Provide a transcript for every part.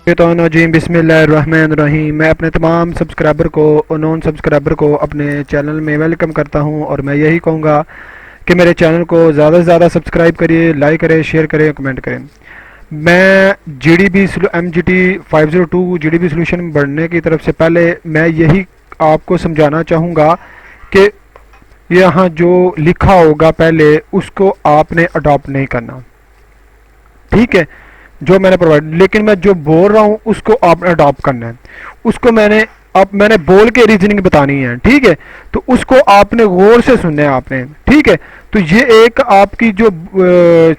शैतानुर्रजीम बिस्मिल्लाहिर्रहमानिर्रहीम। मैं अपने तमाम सब्सक्राइबर को और नॉन सब्सक्राइबर को अपने चैनल में वेलकम करता हूं और मैं यही कहूँगा कि मेरे चैनल को ज़्यादा से ज़्यादा सब्सक्राइब करिए, लाइक करें, शेयर करें, कमेंट करें। मैं GDB MGT 502 GDB सोल्यूशन बढ़ने की तरफ से पहले मैं यही आपको समझाना चाहूँगा कि यहाँ जो लिखा होगा पहले उसको आपने अडॉप्ट नहीं करना, ठीक है, जो मैंने प्रोवाइड, लेकिन मैं जो बोल रहा हूं उसको आपने अडॉप्ट करना है। उसको मैंने बोल के रीजनिंग बतानी है, ठीक है, तो उसको आपने गौर से सुनना है आपने, ठीक है। तो ये एक आपकी जो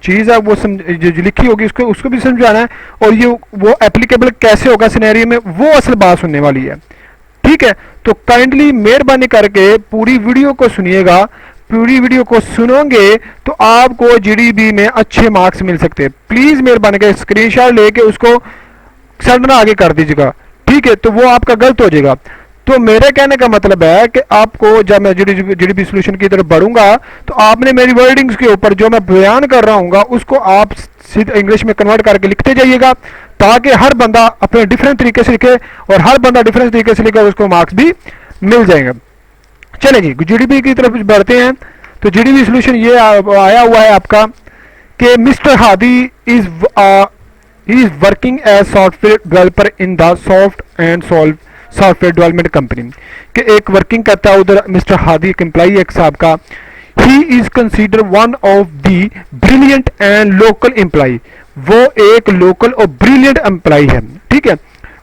चीज़ है वो जो लिखी होगी उसको उसको भी समझाना है, और ये वो एप्लीकेबल कैसे होगा सिनेरियो में, वो असल बात सुनने वाली है, ठीक है। तो काइंडली मेहरबानी करके पूरी वीडियो को सुनिएगा। पूरी वीडियो को सुनोगे तो आपको जीडीबी में अच्छे मार्क्स मिल सकते हैं। प्लीज मेहरबानी करके स्क्रीनशॉट लेके उसको सडना आगे कर दीजिएगा, ठीक है, तो वो आपका गलत हो जाएगा। तो मेरे कहने का मतलब है कि आपको जब मैं जीडीबी सोल्यूशन की तरफ बढ़ूंगा तो आपने मेरी वर्डिंग्स के ऊपर जो मैं बयान कर रहा हूँ उसको आप सीधे इंग्लिश में कन्वर्ट करके लिखते जाइएगा, ताकि हर बंदा अपने डिफरेंट तरीके से लिखे और हर बंदा डिफरेंट तरीके से लिखे और उसको मार्क्स भी मिल जाएंगे। चले जी जीडीबी की तरफ बढ़ते हैं। तो जीडीबी सोल्यूशन ये आया हुआ है आपका कि mister Hadi is working as software developer in the soft and software development company, कि एक वर्किंग करता है उधर मिस्टर हादी, एक एम्प्लॉई एक साहब का। He is consider one of the brilliant and local employee, वो एक लोकल और ब्रिलियंट एम्प्लॉई है, ठीक है।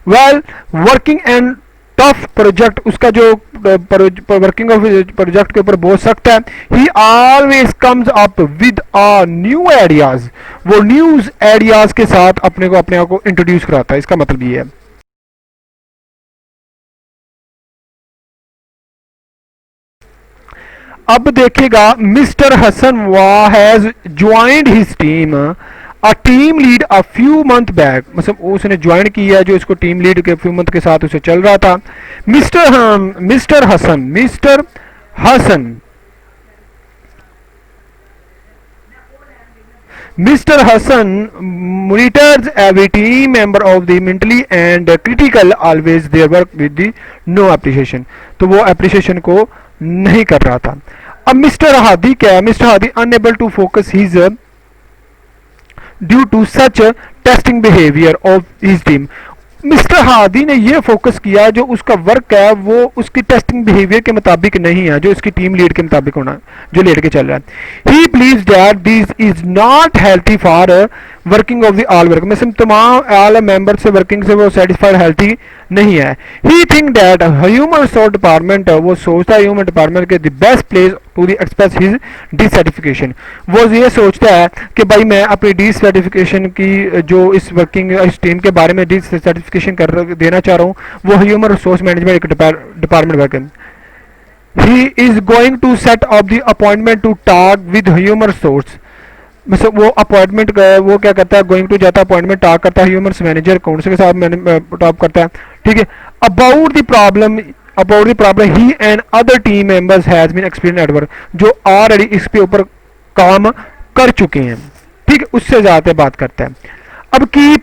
Well working and tough project, उसका जो वर्किंग ऑफ प्रोजेक्ट के ऊपर बहुत सख्त है। ही always comes up with new ideas, वो न्यूज आइडियाज के साथ अपने आप को इंट्रोड्यूस कराता है, इसका मतलब ये है। अब देखिएगा mister Hasan has joined his team a team lead a few month back, मतलब उसने ज्वाइन किया जो इसको टीम लीड के फ्यू मंथ के साथ उसे चल रहा था। Mister Hasan monitors every team member of the mentally and critical always their work with the no appreciation, तो वो appreciation को नहीं कर रहा था। अब मिस्टर हादी क्या है, mister Hadi unable to focus his due to such testing behaviour of his team. Mister Hadi ने यह फोकस किया जो उसका वर्क है वो उसकी टेस्टिंग बिहेवियर के मुताबिक नहीं है, जो इसकी टीम लीड के मुताबिक होना, जो लीड के चल रहा है। He believes that this is not healthy for working of the all work, में तमाम ऑल मेंबर से वर्किंग से वो सेटिस्फाइड हेल्थी नहीं है। He think that human resource department, वो सोचता है ह्यूमन डिपार्टमेंट के the best place to the express his dissatisfaction, वो ये सोचता है कि भाई मैं अपनी डिससेटिस्फिकेशन की जो इस वर्किंग इस टीम के बारे में डिससेटिस्फिकेशन कर देना चाह रहा हूँ, वो ह्यूमन रिसोर्स मैनेजमेंट एक डिपार्टमेंट वर्क है। He is going to set up the appointment to talk with human resource, मतलब वो अपॉइंटमेंट वो क्या करता है, गोइंग टू जाता है, अपॉइंटमेंट टॉक करता है ह्यूमन मैनेजर कौन से के साथ टॉक करता है, ठीक है। About the problem he and other team members has been experience at work, जो ऑलरेडी इसके ऊपर काम कर चुके हैं, ठीक है, उससे ज्यादा बात करता है। अब की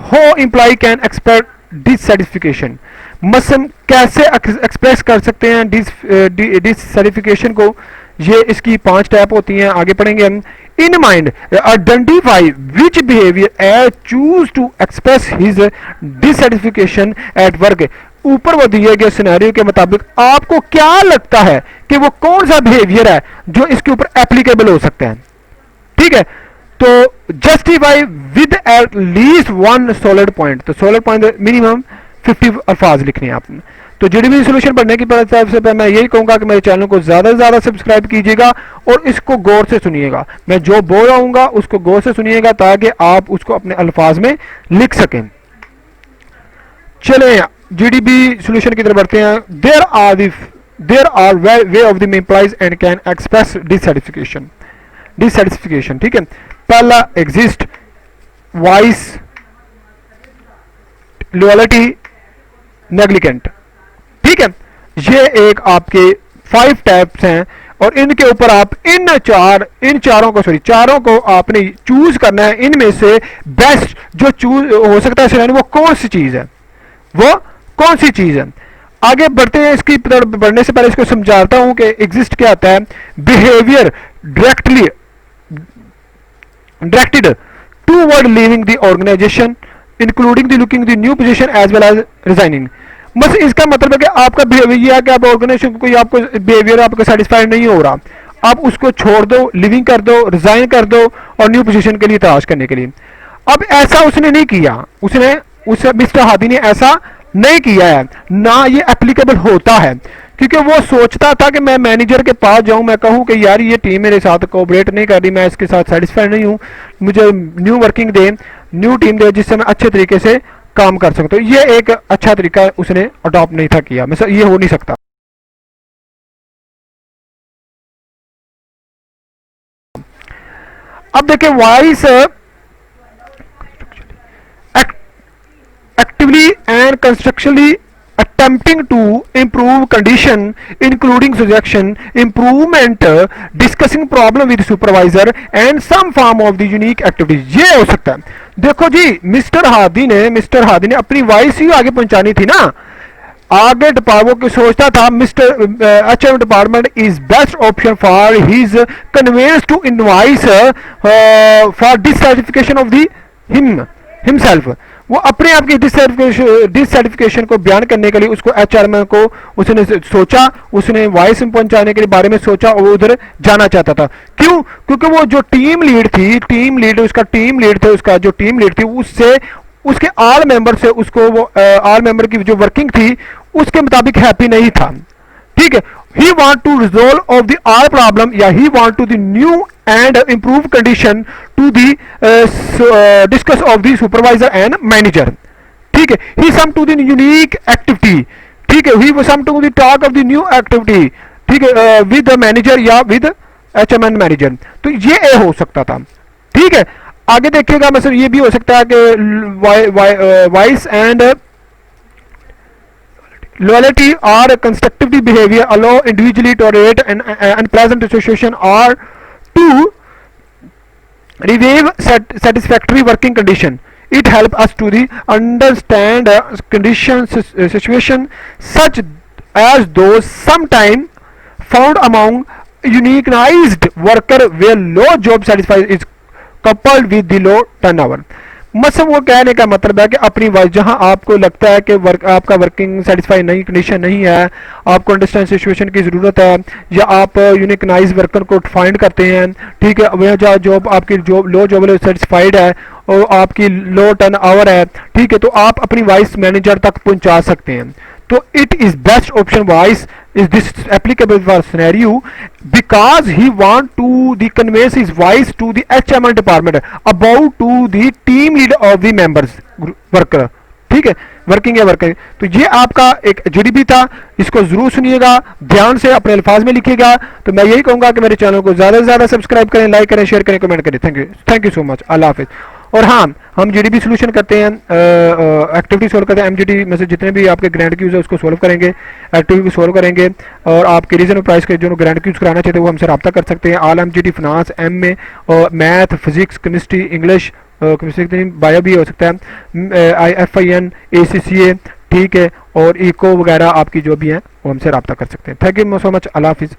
हो एम्प्लॉय कैन एक्सपेक्ट डिससेटिस्फिकेशन, मसलन कैसे एक्सप्रेस कर सकते हैं डिससेटिस्फिकेशन को, ये इसकी 5 स्टेप होती हैं, आगे पढ़ेंगे हम। In mind identify which behaviour as choose to express his dissatisfaction at work, ऊपर वो दिए गए सिनेरियो के मुताबिक आपको क्या लगता है कि वो कौन सा बिहेवियर है जो इसके ऊपर एप्लीकेबल हो सकता है, ठीक है। तो justify with at least one solid point, तो सॉलिड पॉइंट मिनिमम 50 अल्फाज लिखने हैं आपने। तो जीडीबी सोल्यूशन पढ़ने की तरफ से मैं यही कहूंगा कि मेरे चैनल को ज्यादा से ज्यादा सब्सक्राइब कीजिएगा और इसको गौर से सुनिएगा, मैं जो बोल रहा हूँ उसको गौर से सुनिएगा ताकि आप उसको अपने अल्फाज में लिख सकें। चले जीडीबी सोल्यूशन की तरफ बढ़ते हैं। There are way of the employees and can express dissatisfaction, ठीक है। पहला एग्जिस्ट, वाइस, लॉयल्टी, नेग्लिजेंट, ठीक है। ये एक आपके 5 टैप्स हैं और इनके ऊपर आप इन चारों को आपने चूज करना है। इनमें से बेस्ट जो चूज हो सकता है वो कौन सी चीज है, वो कौन सी चीज है। आगे बढ़ते हैं, इसकी तरफ बढ़ने से पहले इसको समझाता हूं कि एग्जिस्ट क्या आता है। Behaviour directed toward leaving the organization including the looking the new position as well as resigning। बस इसका मतलब है कि आपका बिहेवियर कि आप ऑर्गेनाइजेशन कोई आपको बिहेवियर आपको सेटिस्फाइड नहीं हो रहा, आप उसको छोड़ दो, लिविंग कर दो, रिजाइन कर दो और न्यू पोजीशन के लिए तलाश करने के लिए। अब ऐसा उसने नहीं किया, उस मिस्टर हादी ने ऐसा नहीं किया है, ना ये एप्लीकेबल होता है, क्योंकि वो सोचता था कि मैं मैनेजर के पास जाऊं, मैं कहूं कि यार ये टीम मेरे साथ कोऑपरेट नहीं कर रही, मैं इसके साथ सेटिस्फाइड नहीं हूं, मुझे न्यू वर्किंग दे, न्यू टीम दे जिससे मैं अच्छे तरीके से काम कर सकता हूं। ये एक अच्छा तरीका उसने अडॉप्ट नहीं था किया, ये हो नहीं सकता। अब देखिए vice actively and constructively attempting to improve condition including suggestion improvement discussing problem with supervisor and some form of the unique activities। ये हो सकता है। देखो जी मिस्टर हादी ने अपनी वॉइस ही आगे पहुंचानी थी ना, आगे डिपार्टमेंट को सोचता था mister HM department is best option for his conveyance to invoice for dissatisfaction of the himself. वो अपने आप की डिससैटिस्फैक्शन को बयान करने के लिए उसको एचआरएम को उसने सोचा, उसने वॉइस पहुंचाने के बारे में सोचा और वो उधर जाना चाहता था। क्यों? क्योंकि वो जो टीम लीड थी उससे उसके ऑल मेंबर से उसको वो ऑल मेंबर की जो वर्किंग थी उसके मुताबिक हैप्पी नहीं था। ठीक है, he want to resolve of the all problem या he want to the new and improve condition to the discuss of the supervisor and manager. ठीक है, he some to the unique activity. ठीक है, he some to the talk of the new activity. ठीक है, with the manager या with HMN manager. तो ये हो सकता था। ठीक है, आगे देखिएगा मतलब ये भी हो सकता है कि vice and loyalty or constructive behavior allow individually to tolerate an unpleasant situation or to revive satisfactory working condition। It helps us to understand situation such as those sometimes found among unionized worker where low job satisfaction is coupled with the low turnover। मतलब वो कहने का मतलब है कि अपनी जहां आपको लगता है कि आपका वर्किंग सेटिस्फाई नहीं कंडीशन नहीं है, आपको अंडरस्टैंड सिचुएशन की ज़रूरत है, या आप यूनिकनाइज वर्कर को फाइंड करते हैं। ठीक है, वह जहाँ जॉब आपकी लो जॉब सेटिस्फाइड है और आपकी लो टर्न ओवर है, ठीक है, तो आप अपनी वॉइस मैनेजर तक पहुंचा सकते हैं। तो it is best option voice is this applicable for scenario because he want to the conveys his voice to the HMR department about to the team lead of the members worker। ठीक है, working है working. तो ये आपका एक GDP था, इसको जरूर सुनिएगा, ध्यान से अपने अल्फाज में लिखिएगा। तो मैं यही कहूंगा कि मेरे चैनल को ज्यादा से ज्यादा सब्सक्राइब करें, लाइक करें, शेयर करें, कमेंट करें। Thank you so much. अल्लाह हाफिज। और हाँ, हम जीडीपी सोल्यूशन करते हैं, एक्टिविटी सोल्व करते हैं, एमजीटी में से जितने भी आपके ग्रांट क्यूज है उसको सोल्व करेंगे, एक्टिविटी सोल्व करेंगे, और आपके रीजन और प्राइस के जो ग्रांट क्यूज कराना चाहते हैं वो हमसे रब्ता कर सकते हैं। ऑल एमजीटी फाइनेंस, एमए और math, physics, chemistry, English, chemistry bio भी हो सकता है, FIN, ACCA, ठीक है, और इको वगैरह आपकी जो भी हैं वो हमसे रब्ता कर सकते हैं। Thank you so much. अल्लाह हाफिज़।